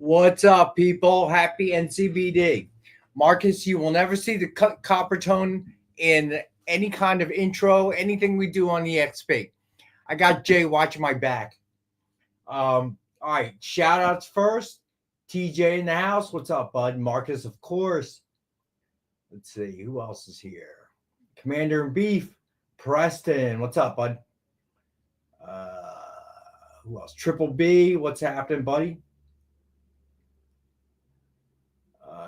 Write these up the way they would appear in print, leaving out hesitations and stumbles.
What's up, people? Happy NCBD. Marcus, you will never see the copper tone in any kind of intro, anything we do on the XP. I got Jay watching my back. All right, shout outs first. TJ in the house. What's up, bud? Marcus, of course. Let's see, who else is here? Commander in Beef, Preston. What's up, bud? Who else? Triple B. What's happening, buddy?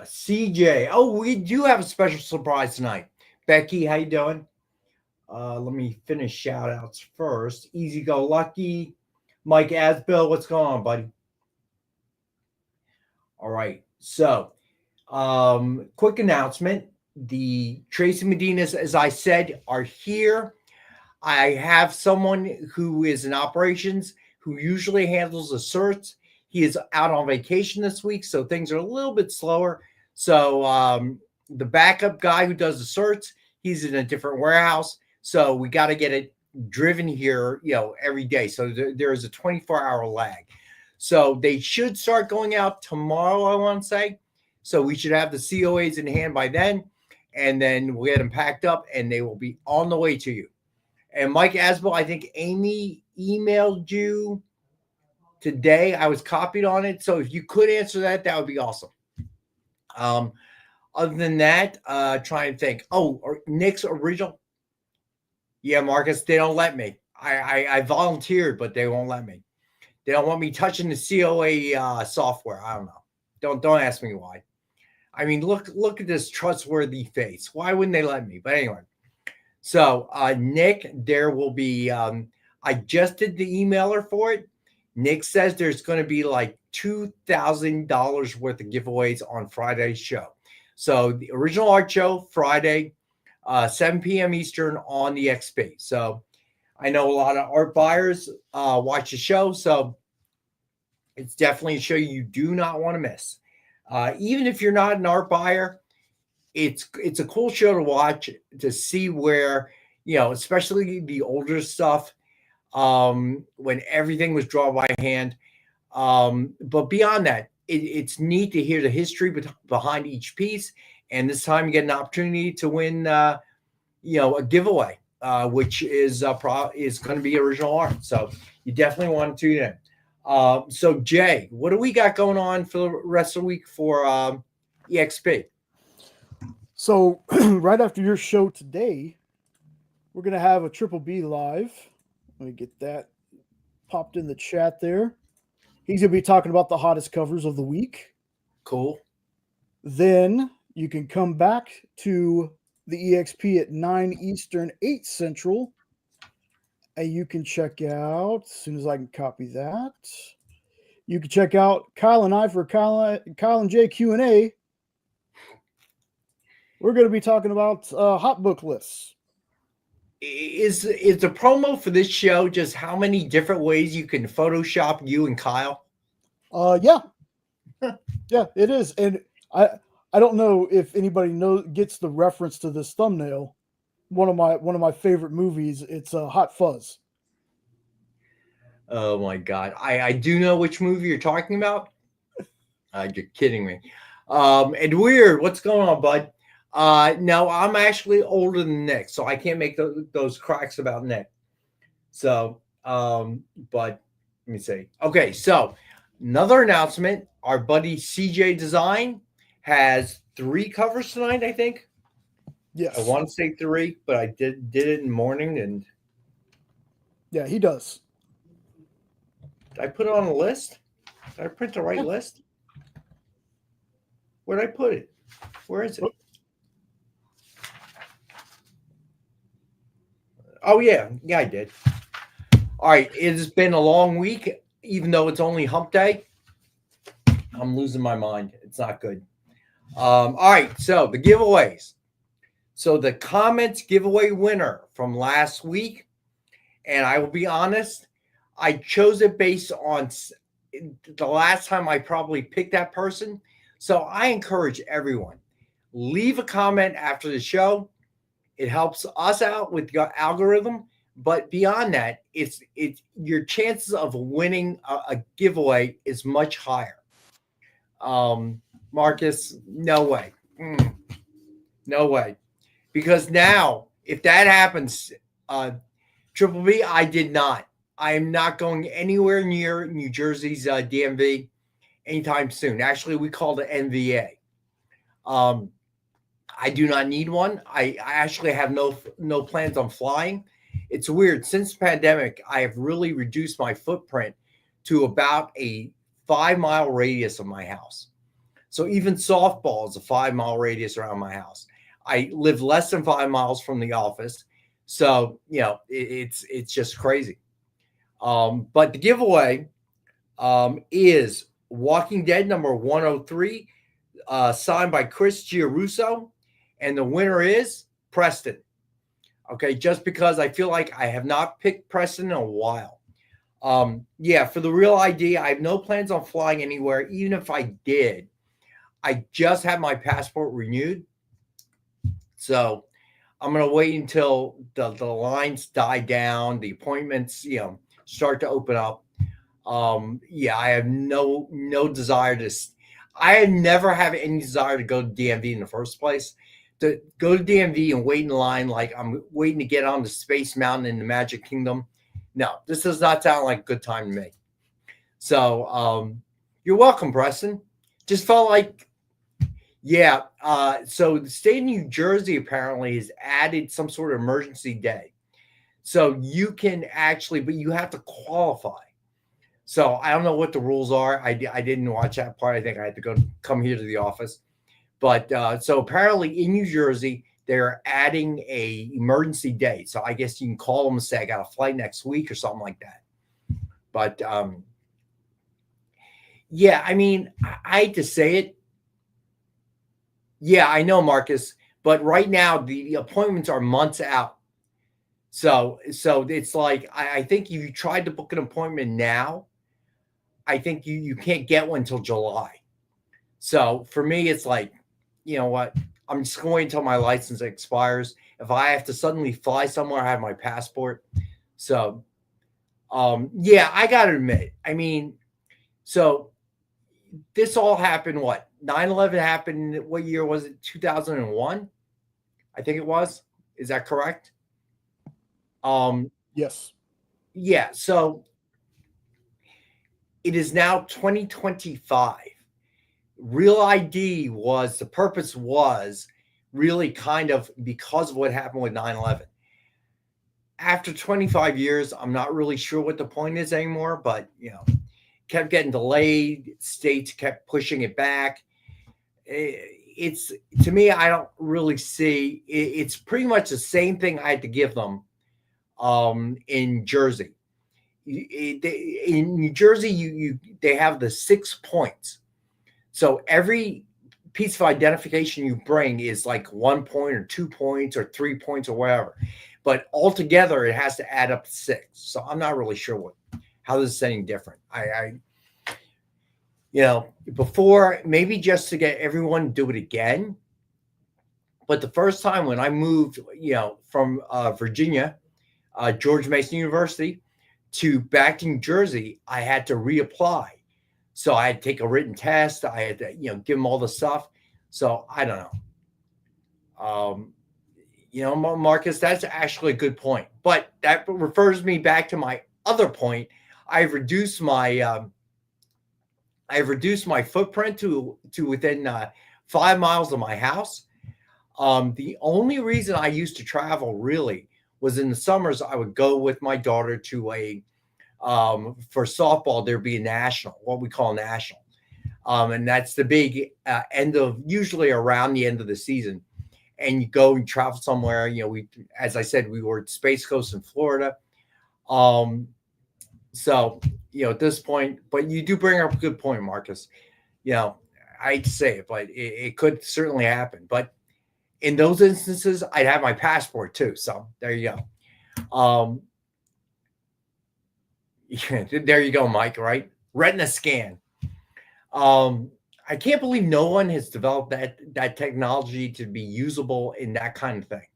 CJ. Oh, we do have a special surprise tonight. Becky, how you doing? Let me finish shout outs first. Easy Go Lucky. Mike Asbill, what's going on, buddy? All right. So, quick announcement. The Tracy Medinas, as I said, are here. I have someone who is in operations who usually handles the certs. He is out on vacation this week, so things are a little bit slower. So the backup guy who does the certs, he's in a different warehouse. So we got to get it driven here, every day. So there is a 24-hour lag. So they should start going out tomorrow, I want to say. So we should have the COAs in hand by then. And then we'll get them packed up, and they will be on the way to you. And Mike Asbill, I think Amy emailed you today. I was copied on it. So if you could answer that, that would be awesome. Other than that, try and think. Oh, Nick's original. Yeah, Marcus, they don't let me. I volunteered, but they won't let me. They don't want me touching the COA software. I don't know. Don't ask me why. I mean, look at this trustworthy face. Why wouldn't they let me? But anyway. So, Nick, there will be, I just did the emailer for it. Nick says there's going to be like $2,000 worth of giveaways on Friday's show. So the original art show, Friday, 7 p.m. Eastern on the XP. So I know a lot of art buyers watch the show. So it's definitely a show you do not want to miss. Even if you're not an art buyer, it's a cool show to watch, to see where, especially the older stuff, when everything was drawn by hand. But beyond that, it's neat to hear the history behind each piece. And this time you get an opportunity to win, a giveaway, which is going to be original art. So you definitely want to tune in. So Jay, what do we got going on for the rest of the week for EXP? So right after your show today, we're going to have a Triple B live. Let me get that popped in the chat there. He's going to be talking about the hottest covers of the week. Cool. Then you can come back to the EXP at 9 Eastern, 8 Central. And you can check out, as soon as I can copy that, you can check out Kyle and I for Kyle and Jay Q&A. We're going to be talking about hot book lists. Is the promo for this show just how many different ways you can Photoshop you and Kyle? Yeah. Yeah, it is. And I don't know if anybody gets the reference to this thumbnail. One of my favorite movies. It's Hot Fuzz. Oh my God. I do know which movie you're talking about. You're kidding me. And Weird, what's going on, bud? No, I'm actually older than Nick, so I can't make those cracks about Nick. So, but let me see. Okay, so another announcement. Our buddy CJ Design has 3 covers tonight, I think. Yes. I want to say 3, but I did it in the morning. And yeah, he does. Did I put it on a list? Did I print the right list? Where did I put it? Where is it? Oh, yeah, I did. All right, it has been a long week, even though it's only hump day. I'm losing my mind. It's not good. All right, so the giveaways. So the comments giveaway winner from last week, and I will be honest, I chose it based on the last time I probably picked that person. So I encourage everyone, leave a comment after the show. It helps us out with the algorithm, but beyond that, it's your chances of winning a giveaway is much higher. Marcus, no way. No way. Because now, if that happens, Triple B, I did not. I am not going anywhere near New Jersey's DMV anytime soon. Actually, we call it NVA. Um, I do not need one. I actually have no plans on flying. It's weird. Since the pandemic, I have really reduced my footprint to about a 5 mile radius of my house. So even softball is a 5 mile radius around my house. I live less than 5 miles from the office. So, it's just crazy. But the giveaway is Walking Dead number 103, signed by Chris Giarusso. And the winner is Preston. Okay, just because I feel like I have not picked Preston in a while. For the real ID, I have no plans on flying anywhere. Even if I did, I just had my passport renewed. So I'm going to wait until the lines die down, the appointments, start to open up. I have no desire to. I never have any desire to go to DMV in the first place. To go to DMV and wait in line like I'm waiting to get on the Space Mountain in the Magic Kingdom. No, this does not sound like a good time to me. So you're welcome, Preston. Just felt like, so the state of New Jersey apparently has added some sort of emergency day. So you can actually, but you have to qualify. So I don't know what the rules are. I didn't watch that part. I think I had to come here to the office. But so apparently in New Jersey, they're adding a emergency day. So I guess you can call them and say, I got a flight next week or something like that. But I mean, I hate to say it. Yeah, I know, Marcus. But right now, the appointments are months out. So it's like, I think if you tried to book an appointment now, I think you can't get one until July. So for me, it's like, you know what? I'm just going until my license expires. If I have to suddenly fly somewhere, I have my passport. So, I got to admit, I mean, so this all happened, what? 9/11 happened, what year was it? 2001? I think it was. Is that correct? Yes. Yeah. So it is now 2025. Real ID the purpose was really kind of because of what happened with 9/11. After 25 years, I'm not really sure what the point is anymore, but kept getting delayed. States kept pushing it back. It's, to me, I don't really see it's pretty much the same thing I had to give them in Jersey. In New Jersey, they have the 6 points. So every piece of identification you bring is like 1 point or 2 points or 3 points or whatever. But altogether, it has to add up to 6. So I'm not really sure how this is any different. Before, maybe just to get everyone to do it again. But the first time when I moved, from Virginia, George Mason University, to back to New Jersey, I had to reapply. So I had to take a written test. I had to, give them all the stuff. So I don't know. Marcus, that's actually a good point. But that refers me back to my other point. I've reduced my footprint to within 5 miles of my house. The only reason I used to travel really was in the summers. I would go with my daughter to for softball, there'd be a national, what we call national. And that's the big usually around the end of the season. And you go and travel somewhere, as I said, we were at Space Coast in Florida. So, at this point, but you do bring up a good point, Marcus. I hate to say it, but it could certainly happen. But in those instances, I'd have my passport too. So there you go. There you go, Mike, right? Retina scan. I can't believe no one has developed that technology to be usable in that kind of thing.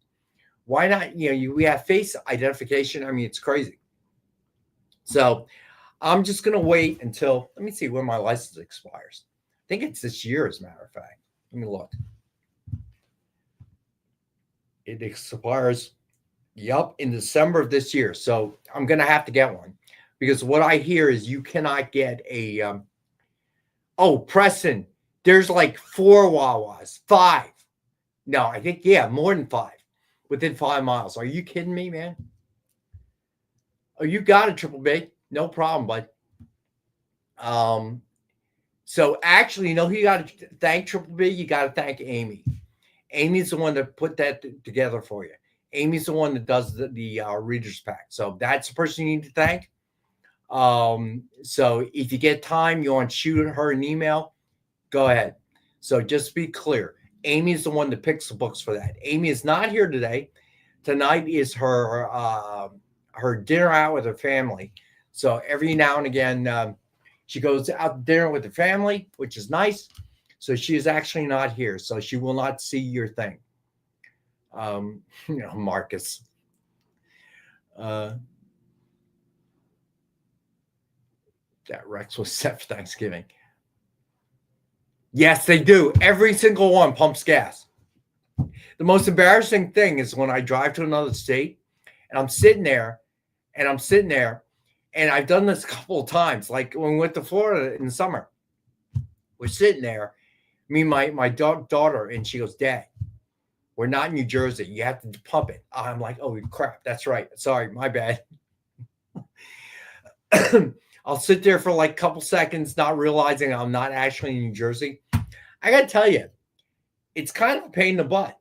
Why not? We have face identification. I mean, it's crazy. So I'm just going to wait until, let me see when my license expires. I think it's this year, as a matter of fact. Let me look. It expires, yup, in December of this year. So I'm going to have to get one because what I hear is you cannot get a, oh, Preston, there's like 4 Wawas, 5. No, I think, yeah, more than 5 within 5 miles. Are you kidding me, man? Oh, you got it, Triple B. No problem, bud. So actually, you know who you got to thank, Triple B? You got to thank Amy. Amy's the one that put that together for you. Amy's the one that does the readers pack. So that's the person you need to thank. So if you get time, you want to shoot her an email, go ahead. So just be clear. Amy's the one that picks the books for that. Amy is not here today. Tonight is her her dinner out with her family. So every now and again, she goes out to dinner with the family, which is nice. So she is actually not here. So she will not see your thing. You know, Marcus. That Rex was set for Thanksgiving. Yes, they do. Every single one pumps gas. The most embarrassing thing is when I drive to another state and I'm sitting there and I've done this a couple of times. Like when we went to Florida in the summer, we're sitting there, me and my daughter, and she goes, Dad, we're not in New Jersey. You have to pump it. I'm like, oh, crap. That's right. Sorry, my bad. I'll sit there for like a couple seconds, not realizing I'm not actually in New Jersey. I got to tell you, it's kind of a pain in the butt,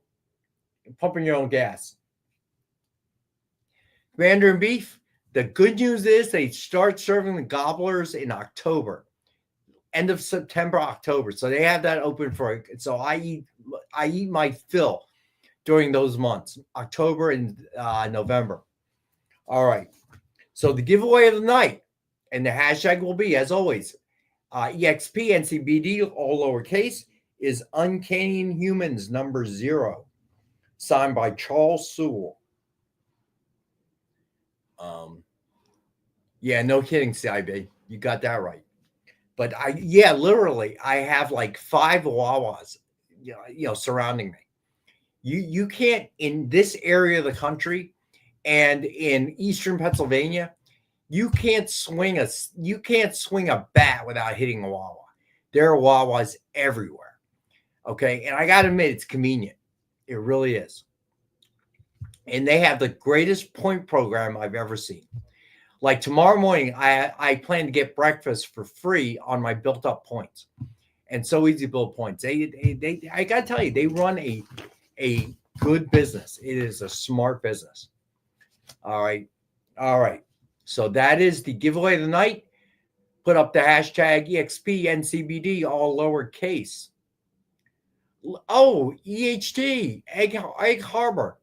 pumping your own gas. Commander and Beef, the good news is they start serving the gobblers in October, end of September, October. So they have that open for, so I eat my fill during those months, October and November. All right. So the giveaway of the night, and the hashtag will be, as always, EXP NCBD, all lowercase, is Uncanny Inhumans number 0, signed by Charles Sewell. Yeah, no kidding, CIB. You got that right. But literally, I have like 5 Wawas, you know, surrounding me. You can't, in this area of the country and in Eastern Pennsylvania, you can't swing a bat without hitting a Wawa. There are Wawas everywhere. Okay. And I got to admit, it's convenient. It really is. And they have the greatest point program I've ever seen. Like tomorrow morning, I plan to get breakfast for free on my built up points. And so easy to build points. They I got to tell you, they run a good business. It is a smart business. All right. So that is the giveaway of the night. Put up the hashtag EXPNCBD, all lowercase. Oh, EHT, Egg Harbor.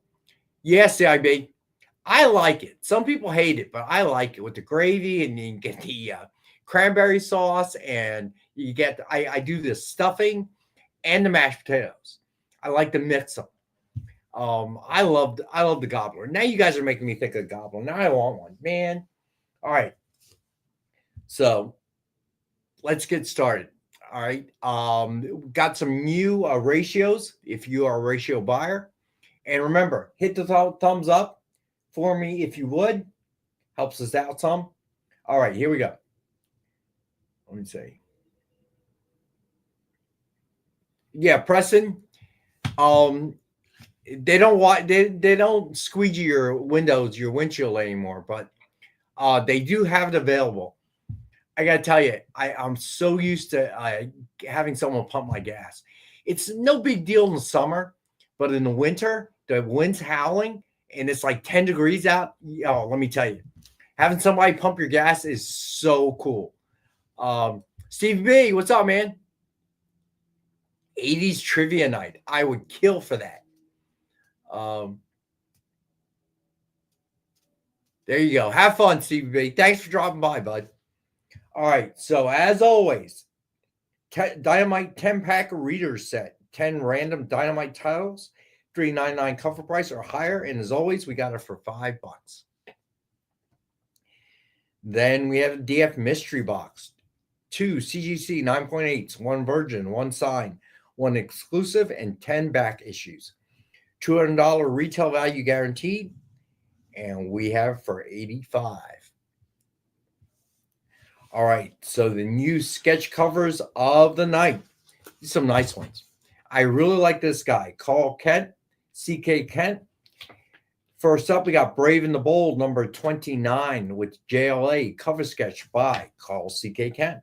Yes, CIB. I like it. Some people hate it, but I like it with the gravy, and you get the cranberry sauce, and you get, I do the stuffing and the mashed potatoes. I like to mix them. I love the gobbler. Now you guys are making me think of gobbler. Now I want one, man. All right. So let's get started. All right. Got some new ratios if you are a ratio buyer. And remember, hit the thumbs up for me if you would. Helps us out some. All right, here we go. Let me see. Yeah, Preston. They don't squeegee your windshield anymore, but they do have it available. I gotta tell you, I'm so used to having someone pump my gas. It's no big deal in the summer, but in the winter, the wind's howling and it's like 10 degrees out. Oh, let me tell you, having somebody pump your gas is so cool. Steve B, what's up, man? 80s trivia night. I would kill for that. There you go. Have fun, Steve B. Thanks for dropping by, bud. All right. So as always, Dynamite 10-pack readers set. 10 random Dynamite titles, $3.99 cover price or higher. And as always, we got it for $5. Then we have a DF mystery box. 2 CGC 9.8s, 1 Virgin, 1 Sign, 1 Exclusive, and 10 back issues. $200 retail value guaranteed, and we have for $85. All right, so the new sketch covers of the night. Some nice ones. I really like this guy, Carl Kent, CK Kent. First up, we got Brave and the Bold, number 29, with JLA, cover sketch by Carl CK Kent.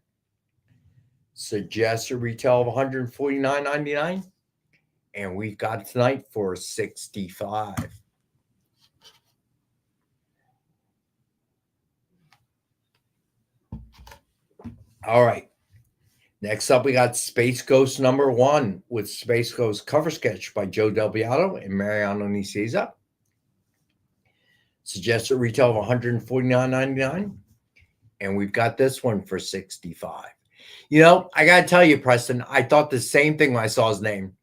Suggested retail of $149.99, and we've got it tonight for $65. All right. Next up, we got Space Ghost number 1 with Space Ghost cover sketch by Joe Del Beato and Mariano Nicieza. Suggested retail of $149.99, and we've got this one for $65. You know, I got to tell you, Preston, I thought the same thing when I saw his name.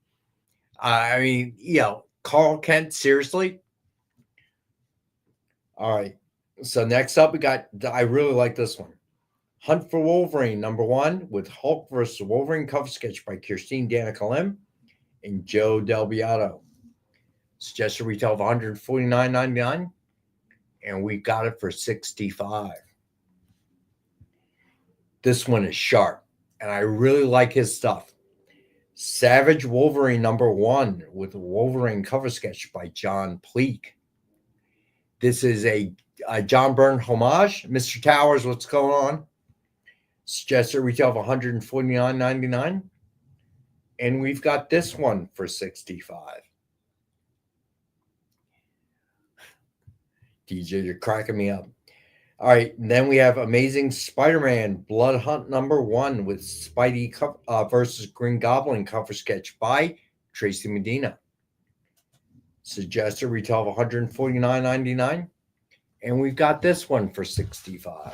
I mean, you know, Carl Kent, seriously? All right. So next up, we got, I really like this one. Hunt for Wolverine, number 1, with Hulk versus Wolverine cover sketch by Kirstine Danica Lim and Joe Del Beato. Suggested retail of $149.99, and we got it for $65. This one is sharp, and I really like his stuff. Savage Wolverine number 1 with Wolverine cover sketch by John Pleak. This is a John Byrne homage. Mr. Towers, what's going on? Suggested retail of $149.99, and we've got this one for $65. DJ, you're cracking me up. All right, and then we have Amazing Spider-Man Blood Hunt number 1 with Spidey versus Green Goblin cover sketch by Tracy Medina. Suggested retail of $149.99, and we've got this one for $65.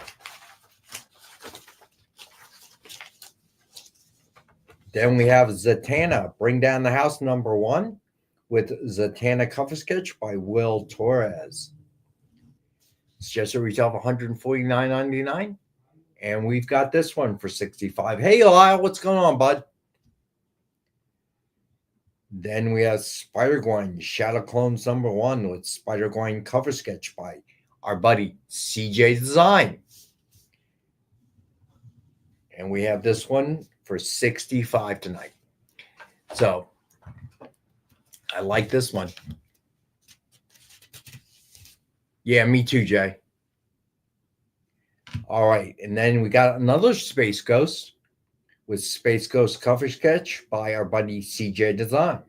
Then we have Zatanna Bring Down the House number 1 with Zatanna cover sketch by Will Torres. Suggested retail of $149.99, and we've got this one for $65. Hey, Lyle, what's going on, bud? Then we have Spider-Gwen Shadow Clones number 1 with Spider-Gwen cover sketch by our buddy CJ Design. And we have this one for $65 tonight. So I like this one. Yeah, me too, Jay. All right, and then we got another Space Ghost with Space Ghost cover sketch by our buddy CJ Design.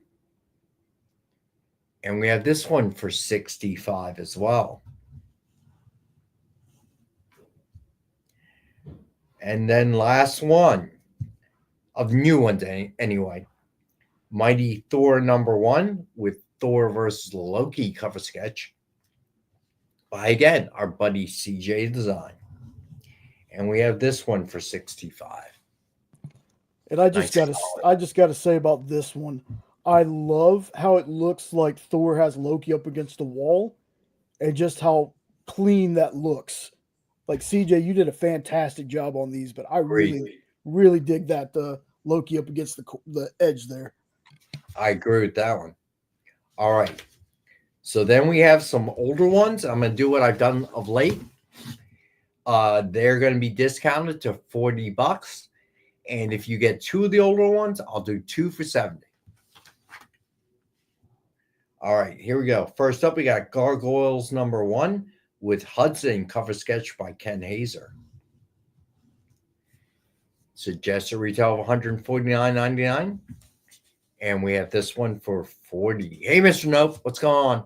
And we have this one for $65 as well. And then last one of new ones anyway. Mighty Thor number 1 with Thor versus Loki cover sketch by, again, our buddy CJ Design. And we have this one for $65. And I just gotta say about this one, I love how it looks like Thor has Loki up against the wall, and just how clean that looks. Like, CJ, you did a fantastic job on these, but I really dig that Loki up against the edge there. I agree with that one. All right. So then we have some older ones. I'm going to do what I've done of late. They're going to be discounted to $40. And if you get 2 of the older ones, I'll do 2 for $70. All right, here we go. First up, we got Gargoyles number 1 with Hudson cover sketch by Ken Hazer. Suggested retail of $149.99. And we have this one for $40. Hey, Mr. Nope, what's going on?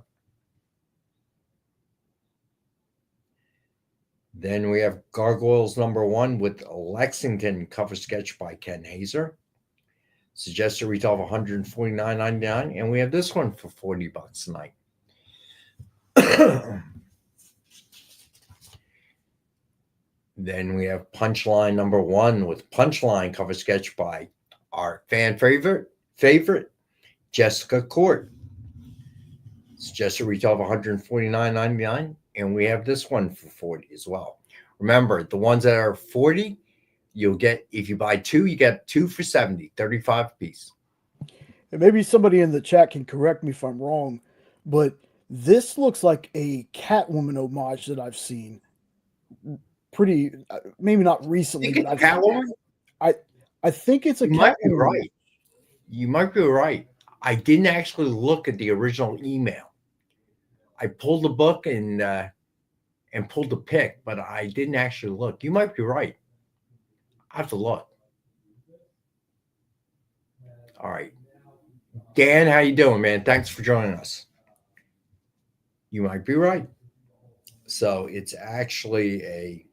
Then we have Gargoyles number 1 with Lexington cover sketch by Ken Hazer. Suggested retail of $149.99. And we have this one for $40 tonight. Then we have Punchline number 1 with Punchline cover sketch by our fan favorite Jessica Court. Suggested retail of $149.99, and we have this one for $40 as well. Remember, the ones that are $40, You'll get, if you buy 2, you get 2 for 70, 35 a piece. And maybe somebody in the chat can correct me if I'm wrong, but this looks like a Catwoman homage that I've seen. Pretty, maybe not recently, Think but it's Catwoman? I think it's a You Catwoman. might be right. You might be right. I didn't actually look at the original email. I pulled the book and pulled the pic, but I didn't actually look. You might be right. I have to look. All right. Dan, how you doing, man? Thanks for joining us. You might be right. So it's actually a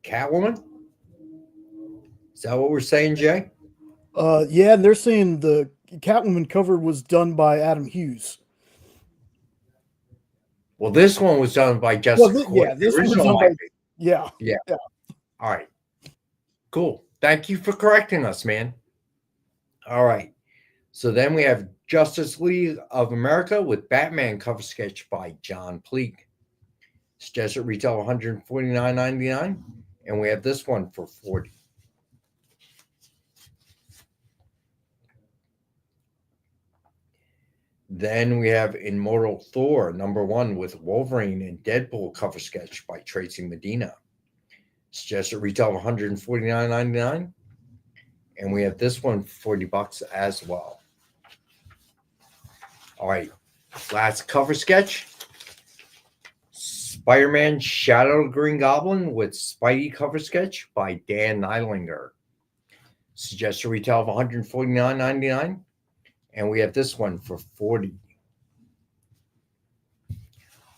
Catwoman? Is that what we're saying, Jay? Yeah, they're saying the Catwoman cover was done by Adam Hughes. Well, this one was done by Jessica Coy. Yeah, this one was done by, yeah. All right. Cool. Thank you for correcting us, man. All right. So then we have Justice League of America with Batman cover sketch by John Pleak. Suggested retail $149.99, and we have this one for $40. Then we have Immortal Thor #1 with Wolverine and Deadpool cover sketch by Tracy Medina. Suggested retail $149.99, and we have this one for $40 as well. All right, last cover sketch. Spider-Man Shadow Green Goblin with Spidey cover sketch by Dan Neidlinger. Suggested retail of $149.99, and we have this one for $40.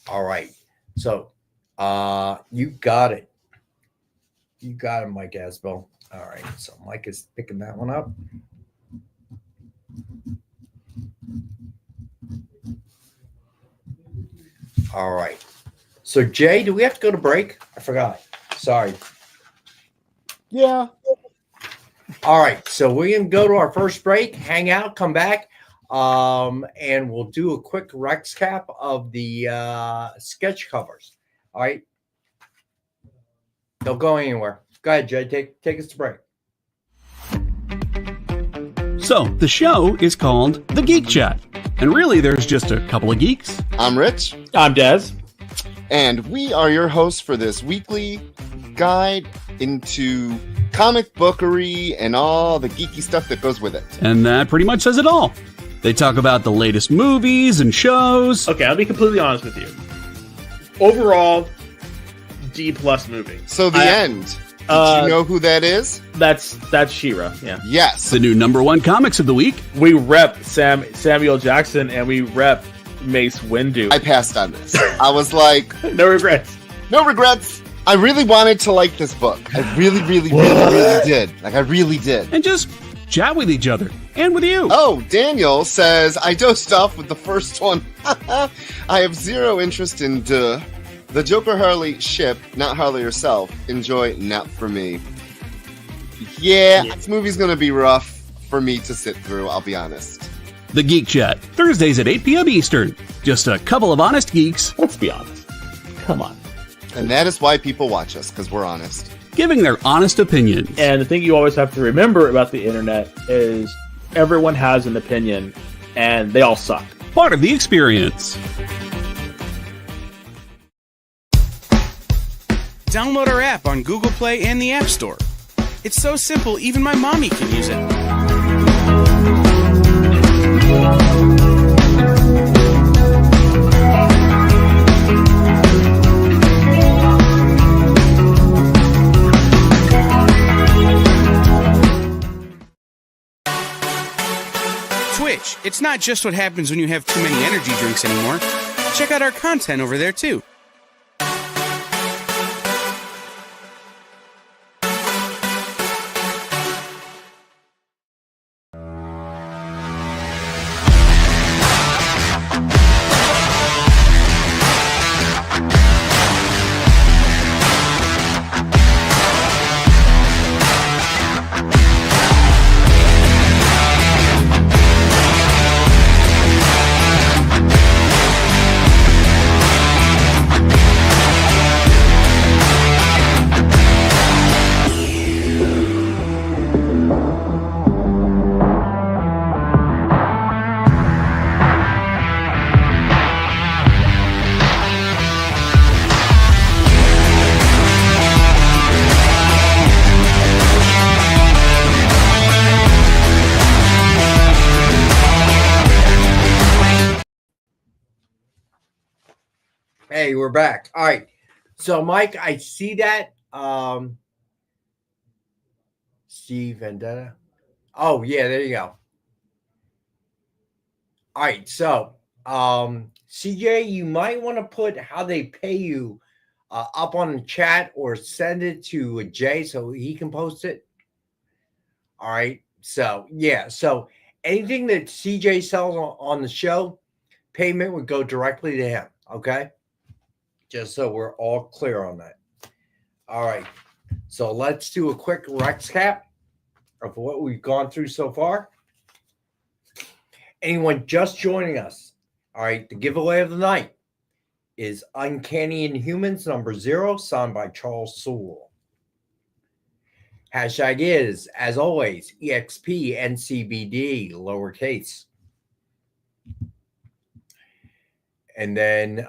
All right, so you got it. You got it, Mike Asbell. All right, so Mike is picking that one up. All right. So, Jay, do we have to go to break? I forgot. Sorry. Yeah. All right. So we're going to go to our first break, hang out, come back, and we'll do a quick Rex cap of the sketch covers. All right. Don't go anywhere. Go ahead, Jay. Take us to break. So, the show is called The Geek Chat. And really, there's just a couple of geeks. I'm Rich. I'm Dez. And we are your hosts for this weekly guide into comic bookery and all the geeky stuff that goes with it. And that pretty much says it all. They talk about the latest movies and shows. Okay, I'll be completely honest with you. Overall, D+ movie. So the end. Did you know who that is? That's She-Ra, yeah. Yes. The new #1 comics of the week. We rep Samuel Jackson and we rep Mace Windu. I passed on this. I was like, no regrets. No regrets. I really wanted to like this book. I really did. Like, I really did. And just chat with each other and with you. Oh, Daniel says, I dosed off with the first one. I have zero interest in the Joker Harley ship, not Harley herself. Enjoy, not for me. Yeah, this movie's going to be rough for me to sit through, I'll be honest. The Geek Chat, Thursdays at 8 p.m. Eastern. Just a couple of honest geeks. Let's be honest. Come on. And that is why people watch us, because we're honest. Giving their honest opinions. And the thing you always have to remember about the internet is everyone has an opinion, and they all suck. Part of the experience. Download our app on Google Play and the App Store. It's so simple, even my mommy can use it. Twitch, it's not just what happens when you have too many energy drinks anymore. Check out our content over there, too. Hey, we're back. All right. So, Mike, I see that. Steve Vendetta. Oh, yeah, there you go. All right. So, CJ, you might want to put how they pay you up on the chat or send it to Jay so he can post it. All right. So, yeah. So, anything that CJ sells on the show, payment would go directly to him. Okay. Just so we're all clear on that. All right. So, let's do a quick Rex cap of what we've gone through so far. Anyone just joining us, all right, the giveaway of the night is Uncanny Inhumans number 0, signed by Charles Sewell. Hashtag is, as always, EXP NCBD, lowercase. And then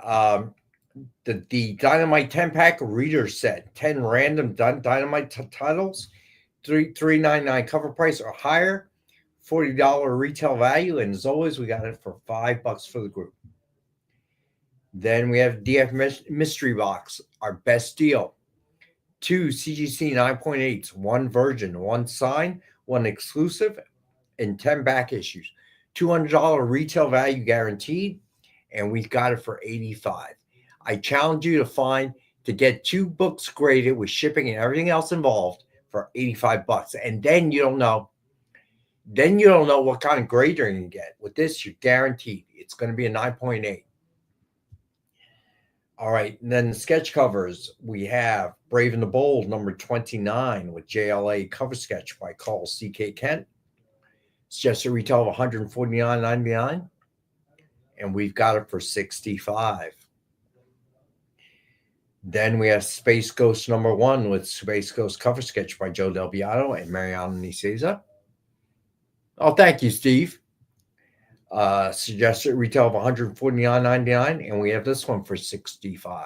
the Dynamite 10-pack reader set, 10 random Dynamite titles, $3.99 cover price or higher, $40 retail value, and as always, we got it for $5 for the group. Then we have DF Mystery Box, our best deal. 2 CGC 9.8s, 1 virgin, 1 sign, 1 exclusive, and 10 back issues. $200 retail value guaranteed, and we've got it for $85. I challenge you to get 2 books graded with shipping and everything else involved for $85, and then you don't know. Then you don't know what kind of grade you're going to get. With this, you're guaranteed it's going to be a 9.8. All right, and then the sketch covers, we have Brave and the Bold, number 29, with JLA cover sketch by Carl C.K. Kent. It's just a retail of $149.99, and we've got it for $65. Then we have Space Ghost number 1 with Space Ghost cover sketch by Joe Del Beato and Mariana Nicieza. Oh, thank you, Steve. Suggested retail of $149.99, and we have this one for $65.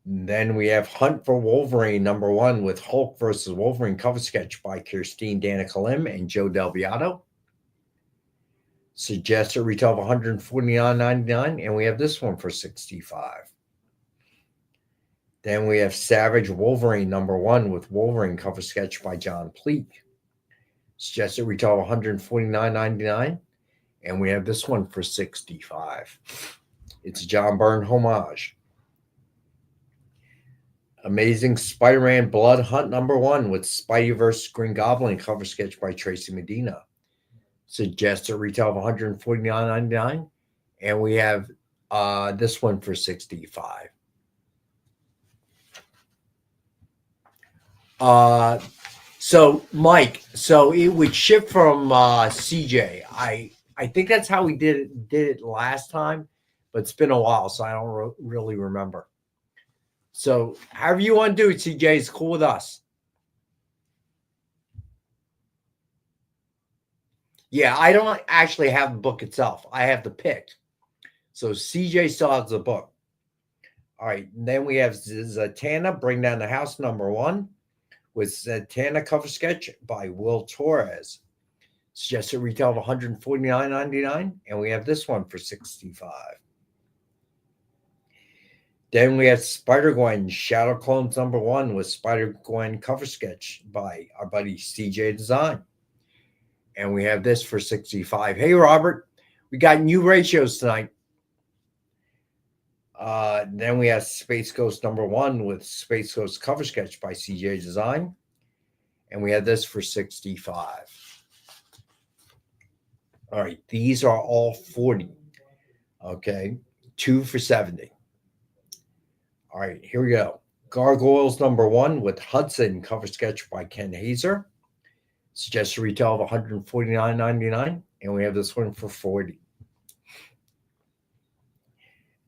Then we have Hunt for Wolverine number 1 with Hulk versus Wolverine cover sketch by Kirstine Danica Lim and Joe Del Beato. Suggested retail of $149.99, and we have this one for $65. Then we have Savage Wolverine number 1 with Wolverine cover sketch by John Pleak. Suggested retail of $149.99, and we have this one for $65. It's a John Byrne homage. Amazing Spider-Man Blood Hunt number 1 with Spideyverse Green Goblin cover sketch by Tracy Medina. Suggested retail of $149.99, and we have this one for $65. So Mike, so it would ship from CJ. I think that's how we did it last time, but it's been a while, so I don't really remember. So however you want to do it, CJ, is cool with us. Yeah, I don't actually have the book itself. I have the pick. So CJ still has the book. All right, and then we have Zatanna, Bring Down the House number 1. With Zatanna cover sketch by Will Torres. Suggested retail of $149.99, and we have this one for $65. Then we have Spider-Gwen Shadow Clones number 1 with Spider-Gwen cover sketch by our buddy CJ Design. And we have this for $65. Hey, Robert, we got new ratios tonight. Then we have Space Ghost number 1 with Space Ghost cover sketch by CJ Design. And we have this for $65. All right. These are all 40. Okay. 2 for $70. All right. Here we go. Gargoyles number 1 with Hudson cover sketch by Ken Hazer. Suggested retail of $149.99. And we have this one for $40.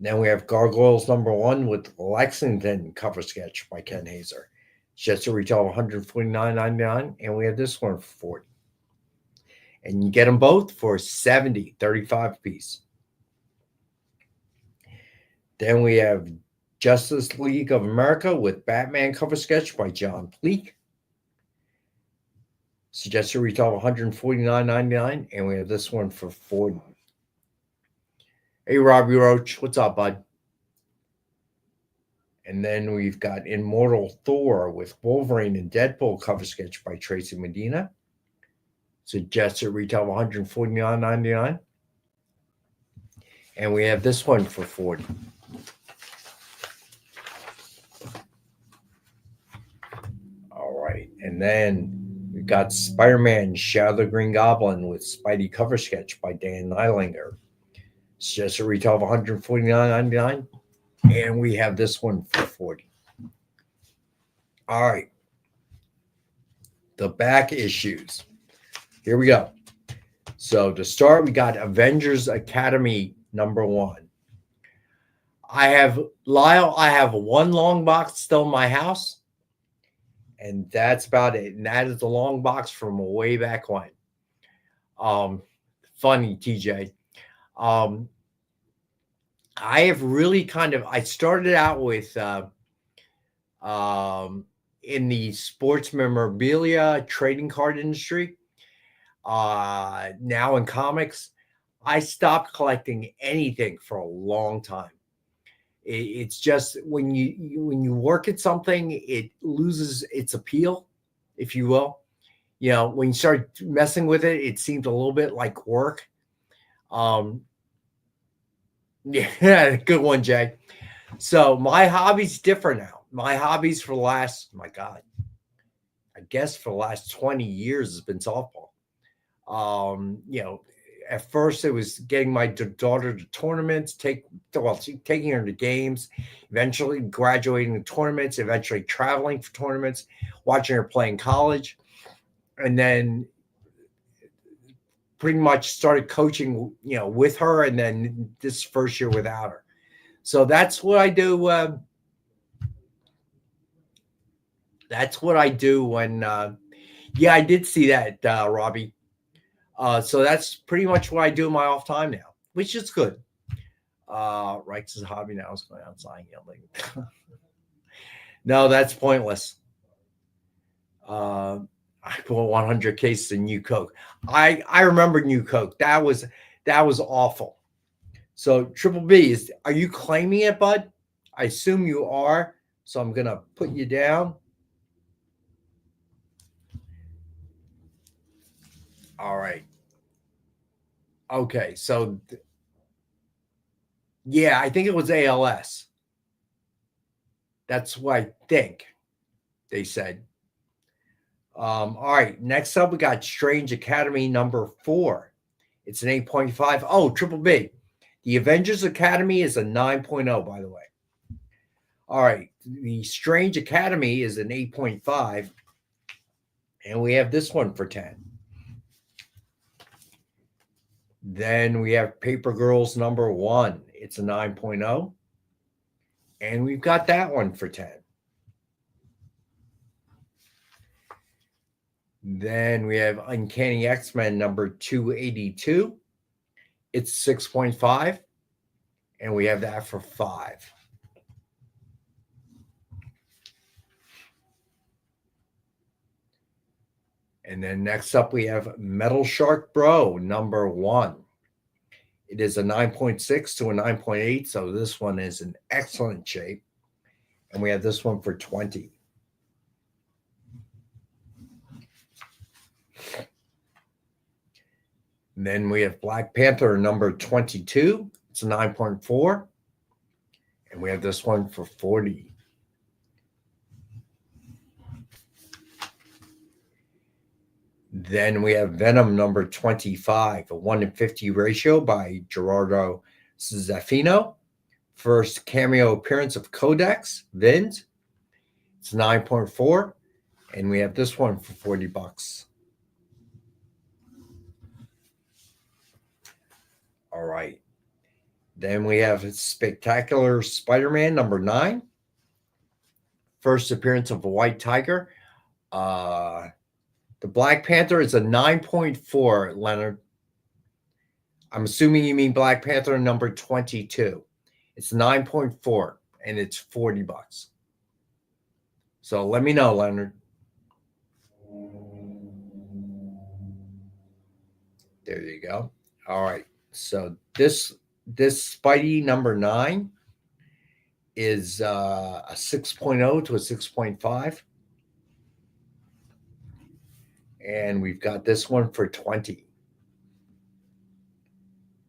Then we have Gargoyles number 1 with Lexington cover sketch by Ken Hazer. Just a retail of $149.99, and we have this one for $40. And you get them both for $70, 35 a piece. Then we have Justice League of America with Batman cover sketch by John Pleak. Suggested retail of $149.99, and we have this one for $40. Hey, Robbie Roach. What's up, bud? And then we've got Immortal Thor with Wolverine and Deadpool cover sketch by Tracy Medina. Suggested retail of $149.99. And we have this one for $40. All right. And then we've got Spider-Man Shadow the Green Goblin with Spidey cover sketch by Dan Nylinger. Suggested retail of $149.99. And we have this one for $40. All right. The back issues. Here we go. So to start, we got Avengers Academy #1. I have one long box still in my house, and that's about it. And that is the long box from way back when. Funny, TJ. I have really I started out with in the sports memorabilia trading card industry. Now in comics, I stopped collecting anything for a long time. It's just when you work at something, it loses its appeal, if you will. You know, when you start messing with it, it seems a little bit like work. Yeah, good one, Jay. So my hobby's different now. My hobbies for the last, my God, I guess for the last 20 years has been softball. You know, at first it was getting my daughter to tournaments, taking her to games, eventually graduating to tournaments, eventually traveling for tournaments, watching her play in college, and then pretty much started coaching, you know, with her, and then this first year without her. So that's what I do. That's what I do when, yeah, I did see that, Robbie. So that's pretty much what I do in my off time now, which is good. Reich's hobby now is going outside yelling. No, that's pointless. I bought 100 cases of New Coke. I remember New Coke. That was awful. So Triple B, are you claiming it, bud? I assume you are. So I'm gonna put you down. All right. Okay. So yeah, I think it was ALS. That's what I think they said. All right. Next up, we got Strange Academy #4. It's an 8.5. Oh, Triple B. The Avengers Academy is a 9.0, by the way. All right. The Strange Academy is an 8.5. And we have this one for 10. Then we have Paper Girls #1. It's a 9.0. And we've got that one for 10. Then we have Uncanny X-Men #282. It's 6.5. And we have that for 5. And then next up, we have Metal Shark Bro #1. It is a 9.6 to a 9.8. So this one is in excellent shape. And we have this one for 20. And then we have Black Panther #22. It's a 9.4. And we have this one for 40. Then we have Venom #25, a 1:50 ratio by Gerardo Zaffino. First cameo appearance of Codex Vins. It's 9.4. And we have this one for $40. All right. Then we have Spectacular Spider-Man #9. First appearance of a White Tiger. The Black Panther is a 9.4, Leonard. I'm assuming you mean Black Panther #22. It's 9.4, and it's $40. So let me know, Leonard. There you go. All right. So this this Spidey number 9 is a 6.0 to a 6.5. And we've got this one for 20.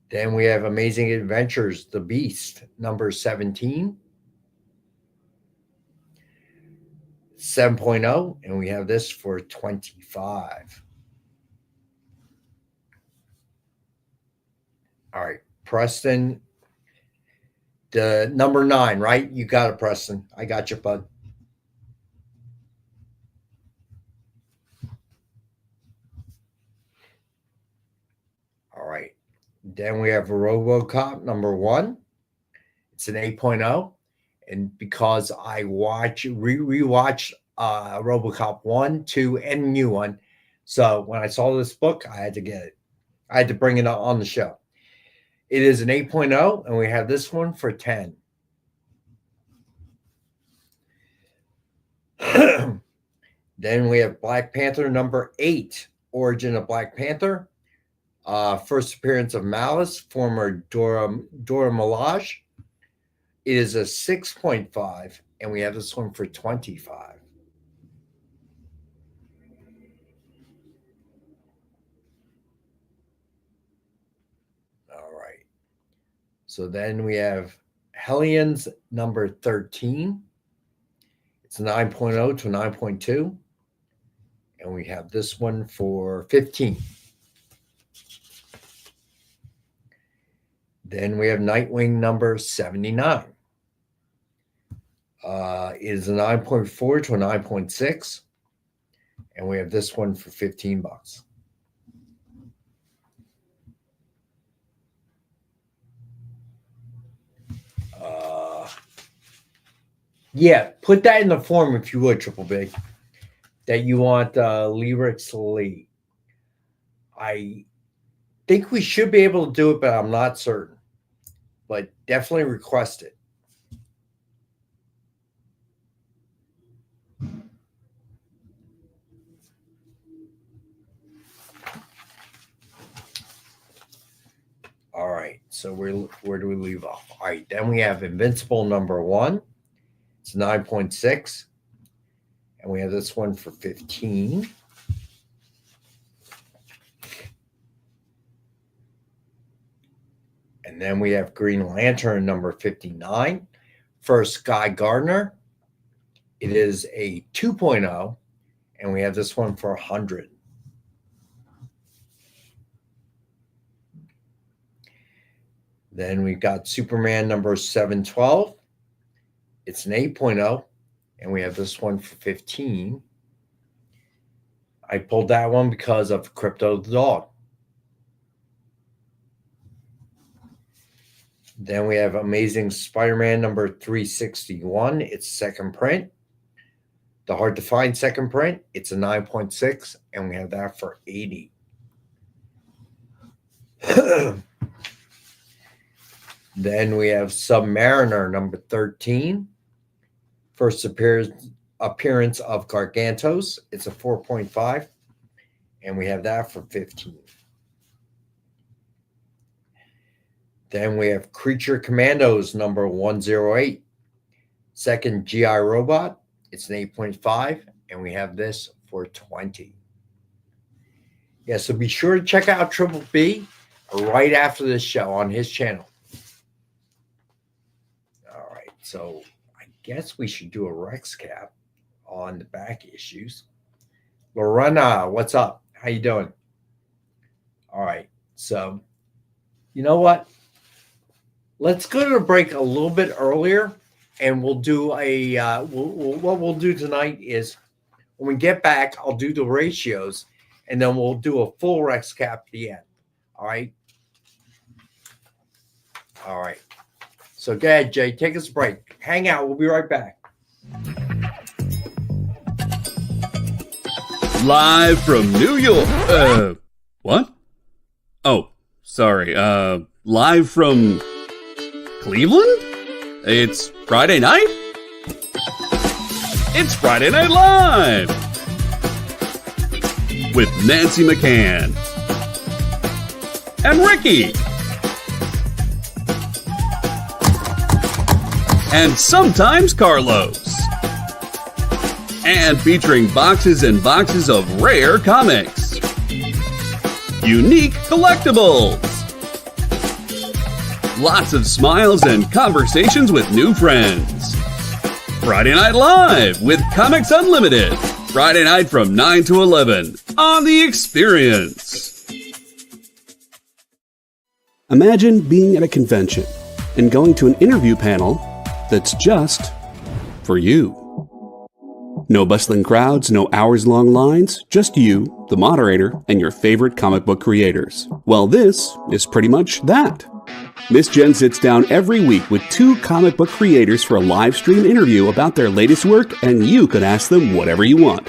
Then we have Amazing Adventures, The Beast, number 17. 7.0, and we have this for 25. All right, Preston, the number 9, right? You got it, Preston. I got you, bud. All right. Then we have RoboCop number 1. It's an 8.0. And because I rewatched RoboCop 1, 2, and new one. So when I saw this book, I had to get it. I had to bring it on the show. It is an 8.0, and we have this one for 10. Then we have Black Panther number 8, Origin of Black Panther. First appearance of Malice, former Dora Milaje. It is a 6.5, and we have this one for 25. All right. So then we have Hellions number 13. It's a 9.0 to 9.2. And we have this one for 15. Then we have Nightwing number 79. It is a 9.4 to a 9.6. And we have this one for $15. Yeah, put that in the form if you would, Triple B, that you want Lyrics Lee. I think we should be able to do it, but I'm not certain. But definitely request it. All right, so where do we leave off? All right, then we have Invincible number 1. It's 9.6. And we have this one for 15. And then we have Green Lantern number 59. First, Guy Gardner. It is a 2.0. And we have this one for 100. Then we've got Superman number 712. It's an 8.0. And we have this one for 15. I pulled that one because of Crypto the Dog. Then we have Amazing Spider-Man number 361. It's second print. The hard to find second print. It's a 9.6. And we have that for 80. Then we have Submariner number 13. First appearance of Gargantos. It's a 4.5. And we have that for 15. Then we have Creature Commandos number 108. Second GI Robot. It's an 8.5. And we have this for 20. Yeah, so be sure to check out Triple B right after this show on his channel. All right, so I guess we should do a Rex cap on the back issues. Lorena, what's up? How you doing? All right, so you know what? Let's go to the break a little bit earlier, and we'll do a what we'll do tonight is when we get back, I'll do the ratios, and then we'll do a full Rex cap at the end. All right. All right. So go ahead, Jay. Take us a break. Hang out. We'll be right back. Live from New York. What? Oh, sorry. Live from Cleveland? It's Friday night? It's Friday Night Live! With Nancy McCann. And Ricky. and sometimes Carlos. And featuring boxes and boxes of rare comics. Unique collectibles. Lots of smiles and conversations with new friends. Friday Night Live with Comics Unlimited. Friday night from 9 to 11 on The Experience. Imagine being at a convention and going to an interview panel that's just for you. No bustling crowds, no hours-long lines, just you, the moderator, and your favorite comic book creators. Well, this is pretty much that. Miss Jen sits down every week with 2 comic book creators for a live stream interview about their latest work, and you can ask them whatever you want.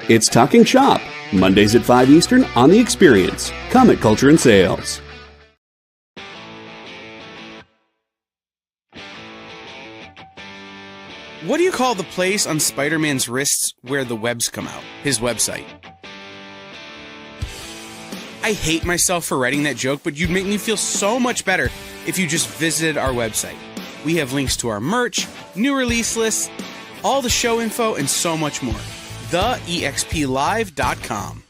It's Talking Shop, Mondays at 5 Eastern on The Experience, Comic Culture and Sales. What do you call the place on Spider-Man's wrists where the webs come out? His website. I hate myself for writing that joke, but you'd make me feel so much better if you just visited our website. We have links to our merch, new release lists, all the show info, and so much more. TheEXPLive.com.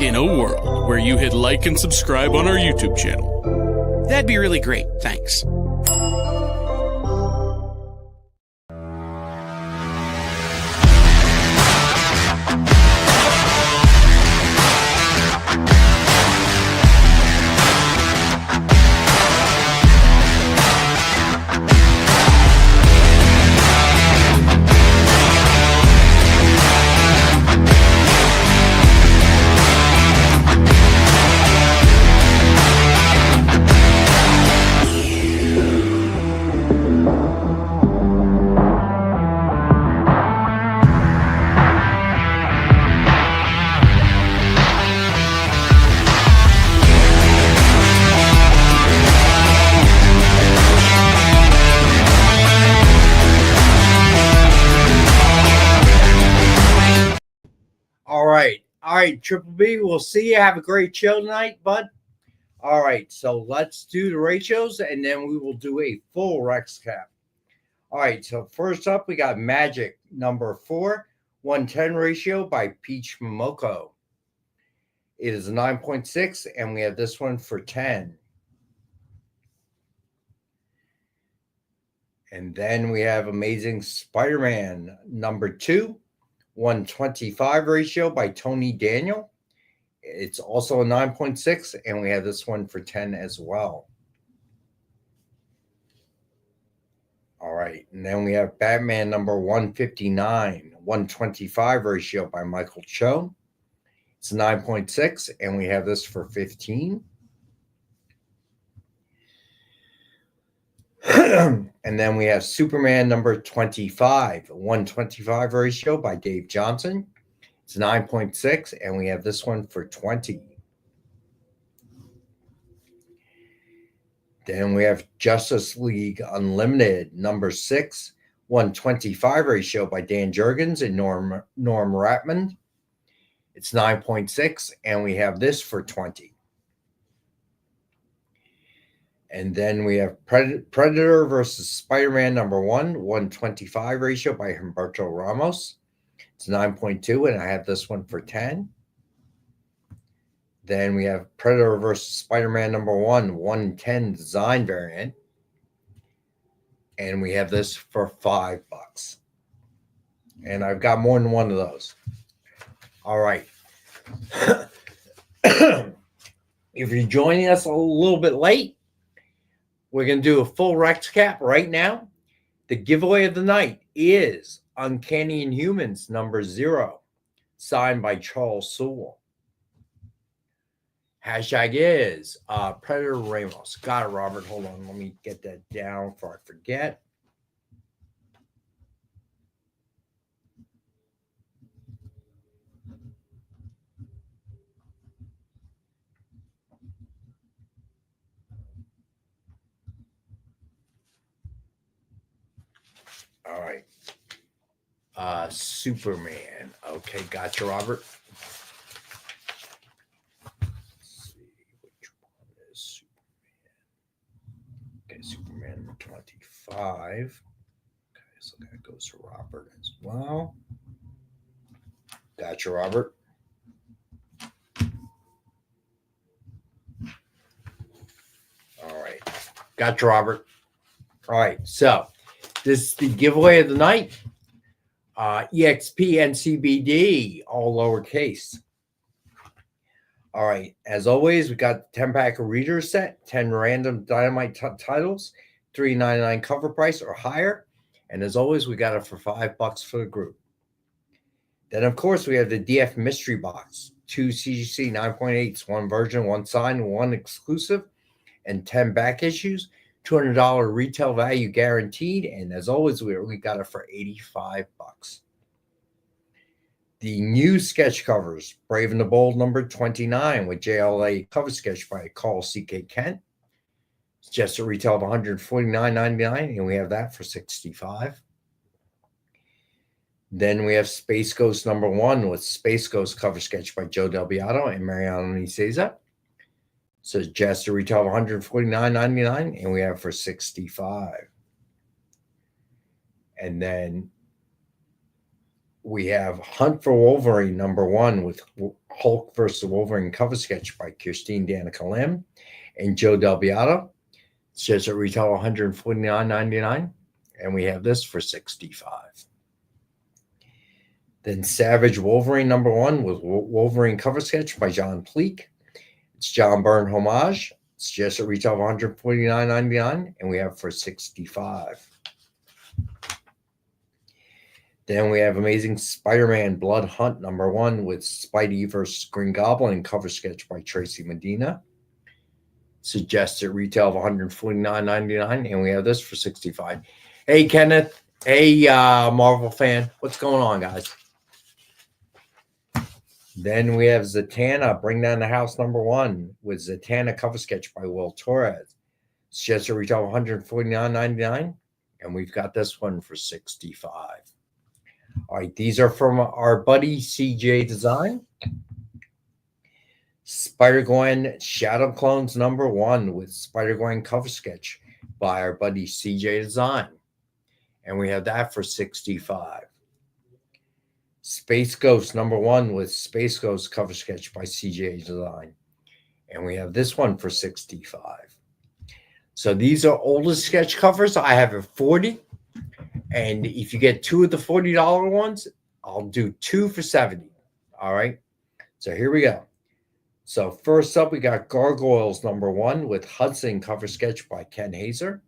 In a world where you hit like and subscribe on our YouTube channel, that'd be really great. Thanks. All right, Triple B, we'll see you. Have a great show tonight, bud. All right, so let's do the ratios, and then we will do a full Rex cap. All right, so first up, we got Magic number 4, 110 ratio by Peach Momoko. It is a 9.6, and we have this one for 10. And then we have Amazing Spider-Man number 2, 125 ratio by Tony Daniel. It's also a 9.6, and we have this one for 10 as well. All right, and then we have Batman number 159, 125 ratio by Michael Cho. It's 9.6, and we have this for 15. And then we have Superman number 25, 125 ratio by Dave Johnson. It's 9.6, and we have this one for 20. Then we have Justice League Unlimited number 6, 125 ratio by Dan Jurgens and Norm Ratman. It's 9.6, and we have this for 20. And then we have Predator versus Spider-Man number 1, 125 ratio by Humberto Ramos. It's 9.2, and I have this one for 10. Then we have Predator versus Spider-Man number 1, 110 design variant. And we have this for $5. And I've got more than one of those. All right. If you're joining us a little bit late, we're going to do a full Rex cap right now. The giveaway of the night is Uncanny Inhumans number 0, signed by Charles Sewell. Hashtag is Predator Ramos. Got it, Robert. Hold on. Let me get that down before I forget. All right. Superman. Okay, gotcha, Robert. Let's see. Spider-Man number 25. Okay, so that goes to Robert as well. Gotcha, Robert. All right. Gotcha, Robert. All right. So this is the giveaway of the night. EXP NCBD, all lowercase. All right. As always, we got the 10-pack of reader set, 10 random Dynamite titles, $3.99 cover price or higher. And as always, we got it for $5 for the group. Then, of course, we have the DF Mystery Box, 2 CGC 9.8s, 1 version, 1 signed, 1 exclusive, and 10 back issues. $200 retail value guaranteed. And as always, we got it for $85. The new sketch covers, Brave and the Bold number 29 with JLA cover sketch by Carl C.K. Kent. It's just a retail of $149.99, and we have that for $65. Then we have Space Ghost number 1 with Space Ghost cover sketch by Joe Del Beato and Mariano Nicieza. So it's just a retail of $149.99, and we have for $65. And then we have Hunt for Wolverine number 1 with Hulk versus Wolverine cover sketch by Kirstine Danica Lim and Joe Del Beato. It's just a retail of $149.99, and we have this for $65. Then Savage Wolverine number 1 with Wolverine cover sketch by John Pleak. It's John Byrne homage. It's just a retail of $149.99, and we have for $65. Then we have Amazing Spider-Man Blood Hunt number 1 with Spidey versus Green Goblin cover sketch by Tracy Medina. Suggested retail of $149.99, and we have this for $65. Hey, Kenneth. Hey, Marvel fan. What's going on, guys? Then we have Zatanna, Bring Down the House number 1 with Zatanna cover sketch by Will Torres. It's just a retail of $149.99, and we've got this one for $65. All right, these are from our buddy CJ Design. Spider-Gwen Shadow Clones number 1 with Spider-Gwen cover sketch by our buddy CJ Design. And we have that for $65. Space Ghost number 1 with Space Ghost cover sketch by CJ Design. And we have this one for $65. So these are older sketch covers. I have a 40. And if you get 2 of the $40 ones, I'll do 2 for $70. All right. So here we go. So first up, we got Gargoyles number 1 with Hudson cover sketch by Ken Hazer.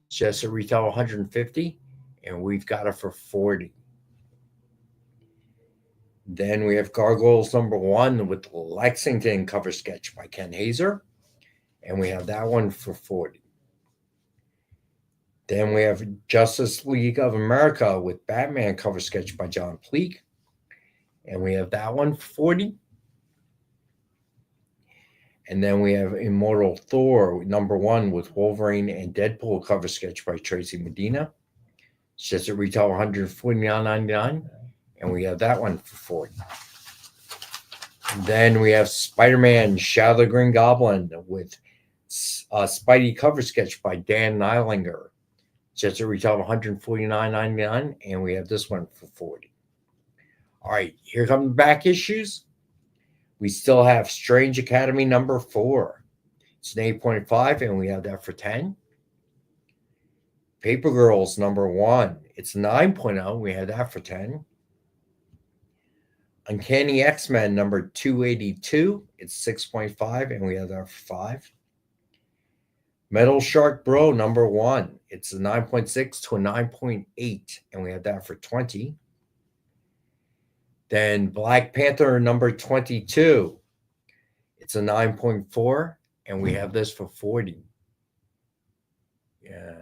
It's just a retail of $150, and we've got it for $40. Then we have Gargoyles number 1 with Lexington cover sketch by Ken Hazer, and we have that one for $40. Then we have Justice League of America with Batman cover sketch by John Pleak, and we have that one for $40. And then we have Immortal Thor number 1 with Wolverine and Deadpool cover sketch by Tracy Medina. It's just a retail of $149.99, and we have that one for $40. And then we have Spider-Man Shadow the Green Goblin with Spidey cover sketch by Dan Neilinger. It's just a retail of $149.99, and we have this one for $40. All right, here come the back issues. We still have Strange Academy number 4. It's an 8.5, and we have that for $10. Paper Girls number 1. It's 9.0. We have that for $10. Uncanny X-Men number 282. It's 6.5, and we have that for $5. Metal Shark Bro number 1. It's a 9.6 to a 9.8, and we have that for $20. Then Black Panther number 22. It's a 9.4, and we have this for $40. Yeah.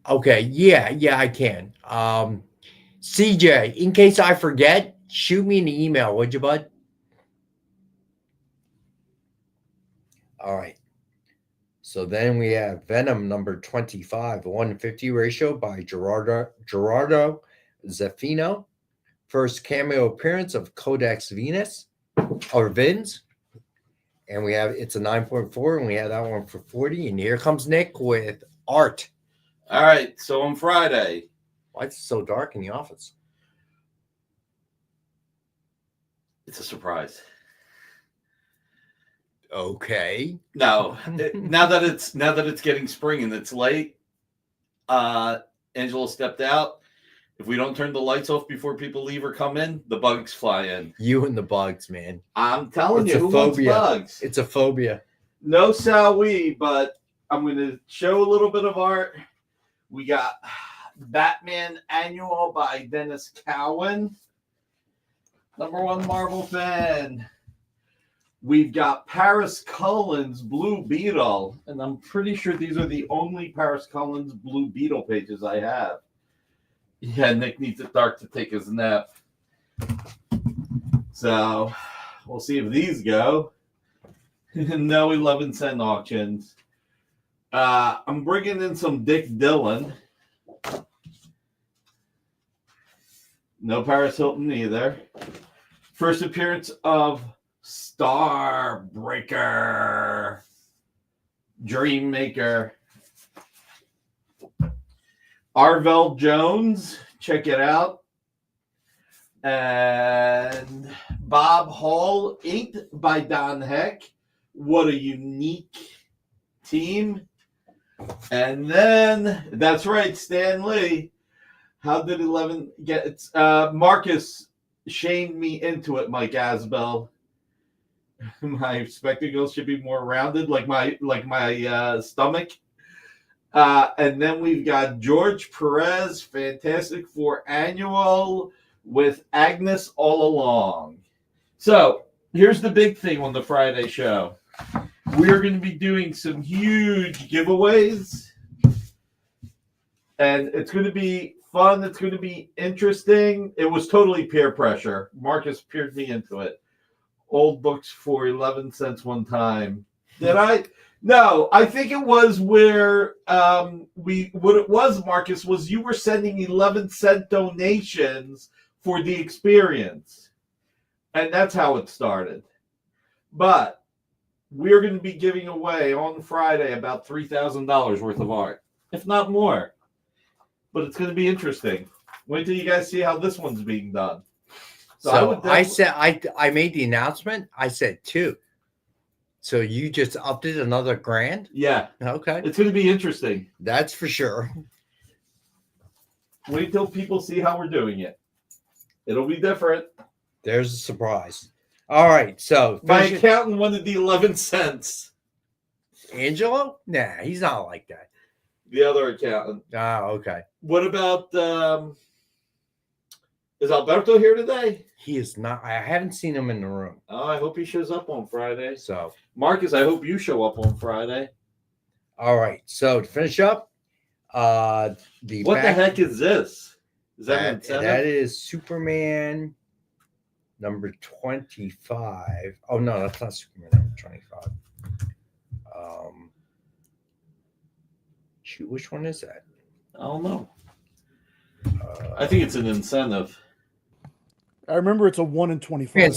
Okay, yeah, I can. CJ, in case I forget, shoot me an email, would you, bud? All right. So then we have Venom number 25, 150 ratio by Gerardo Zaffino. First cameo appearance of Codex Venus or Vins. And it's a 9.4, and we have that one for 40. And here comes Nick with art. All right. So on Friday, Why is it so dark in the office? it's a surprise. Okay. No, now that it's getting spring and it's late, Angela stepped out. If we don't turn the lights off before people leave or come in, the bugs fly in. You and the bugs, man. I'm telling It's you, a who wants phobia. bugs? It's a phobia. No Sally, but I'm going to show a little bit of art. We got Batman Annual by Dennis Cowan, #1 Marvel fan. We've got Paris Cullen's Blue Beetle, and I'm pretty sure these are the only Paris Cullen's Blue Beetle pages I have. Yeah, Nick needs it dark to take his nap. So we'll see if these go. No 11-cent auctions. I'm bringing in some Dick Dillon. No Paris Hilton either. First appearance of Starbreaker, Dreammaker. Arvell Jones, check it out. And Bob Hall, inked by Don Heck. What a unique team. And then, that's right, Stan Lee. How did 11 get it? Marcus shamed me into it, Mike Asbell. My spectacles should be more rounded, like my stomach. And then we've got George Perez, Fantastic Four Annual with Agnes all along. So here's the big thing on the Friday show. We're going to be doing some huge giveaways. And it's going to be fun. It's going to be interesting. It was totally peer pressure. Marcus peered me into it. Old books for 11 cents one time. Did I? No, I think it was where what it was, Marcus, was you were sending 11-cent donations for the experience. And that's how it started. But we're going to be giving away on Friday about $3,000 worth of art, if not more. But it's going to be interesting. Wait till you guys see how this one's being done. So I said I made the announcement. I said 2. So you just upped it another grand? Yeah. Okay. It's going to be interesting. That's for sure. Wait till people see how we're doing it. It'll be different. There's a surprise. All right. So my accountant wanted the 11 cents. Angelo? Nah, he's not like that. The other accountant. Oh, okay. What about is Alberto here today? He is not. I haven't seen him in the room. Oh, I hope he shows up on Friday. So Marcus, I hope you show up on Friday. All right. So to finish up, what the heck is this? Is that an incentive? That is Superman number 25. Oh no, that's not Superman number 25. Shoot, which one is that? I don't know. I think it's an incentive. I remember it's a 1 in 25. Yeah,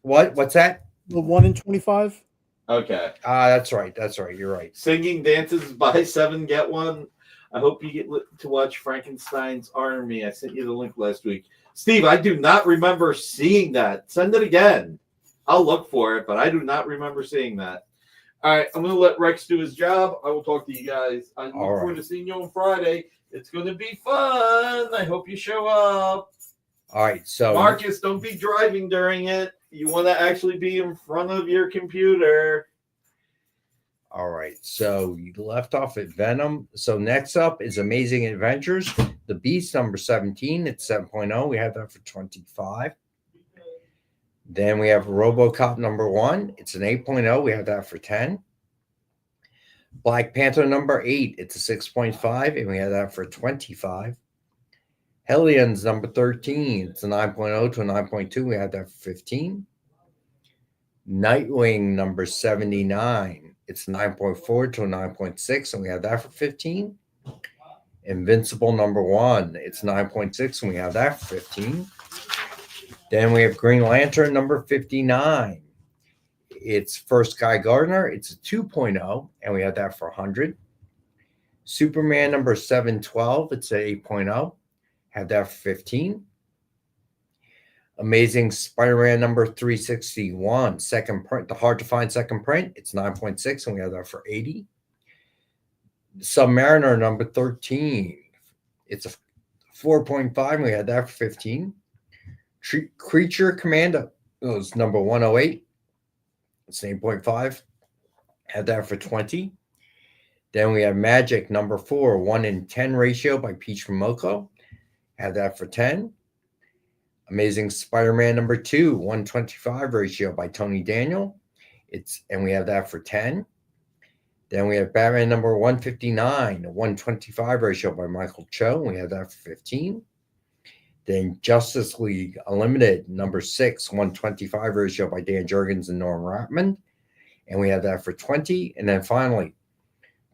what's that? The 1 in 25? Okay. That's right. That's right. You're right. Singing Dances, buy 7, get 1. I hope you get to watch Frankenstein's Army. I sent you the link last week. Steve, I do not remember seeing that. Send it again. I'll look for it, but I do not remember seeing that. All right, I'm going to let Rex do his job. I will talk to you guys. I look forward to seeing you on Friday. It's going to be fun. I hope you show up. All right, so Marcus, don't be driving during it. You want to actually be in front of your computer. All right, so you left off at Venom. So next up is Amazing Adventures, The Beast number 17. It's 7.0. We have that for 25. Then we have RoboCop number 1. It's an 8.0. We have that for 10. Black Panther number 8. It's a 6.5, and we have that for 25. Hellions number 13. It's a 9.0 to a 9.2. We have that for 15. Nightwing number 79. It's 9.4 to a 9.6, and we have that for 15. Invincible number 1. It's 9.6, and we have that for 15. Then we have Green Lantern number 59. It's First Guy Gardner. It's a 2.0, and we have that for 100. Superman number 712. It's a 8.0. Have that for 15. Amazing Spider-Man number 361, second print, the hard to find second print. It's 9.6, and we have that for 80. Submariner number 13. It's a 4.5, and we had that for 15. Creature Commando was number 108. It's 8.5. Had that for 20. Then we have Magic number 4, 1 in 10 ratio by Peach Momoko. Had that for 10. Amazing Spider-Man number 2, 125 ratio by Tony Daniel. And we have that for 10. Then we have Batman number 159, 125 ratio by Michael Cho. We have that for 15. Then Justice League Unlimited number 6, 125 ratio by Dan Jurgens and Norm Rapman. And we have that for 20. And then finally,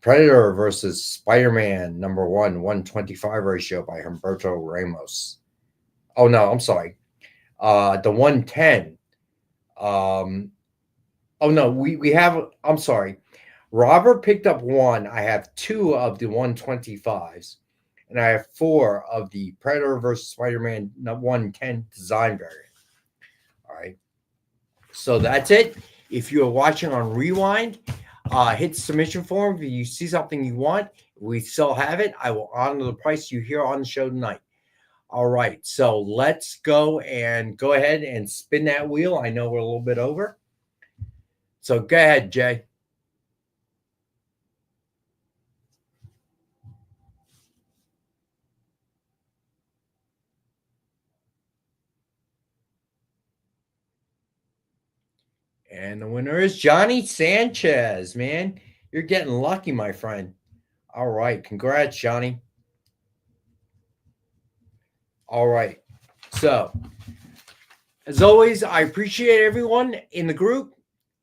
Predator versus Spider-Man number 1, 125 ratio by Humberto Ramos. Oh, no, I'm sorry. The 110. We have, I'm sorry. Robert picked up 1. I have 2 of the 125s, and I have 4 of the Predator versus Spider-Man 110 design variant. All right. So that's it. If you're watching on Rewind, hit the submission form. If you see something you want, we still have it. I will honor the price you hear on the show tonight. All right, so let's go ahead and spin that wheel. I know we're a little bit over. So go ahead, Jay. And the winner is Johnny Sanchez, man. You're getting lucky, my friend. All right, congrats, Johnny. All right. So, as always, I appreciate everyone in the group.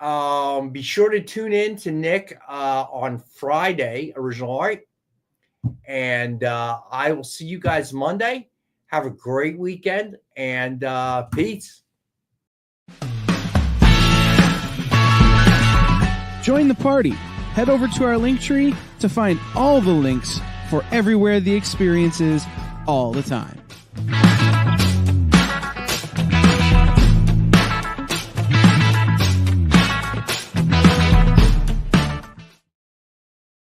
Be sure to tune in to Nick on Friday, Original Art. And I will see you guys Monday. Have a great weekend, and peace. Join the party. Head over to our Linktree to find all the links for everywhere the experience is all the time.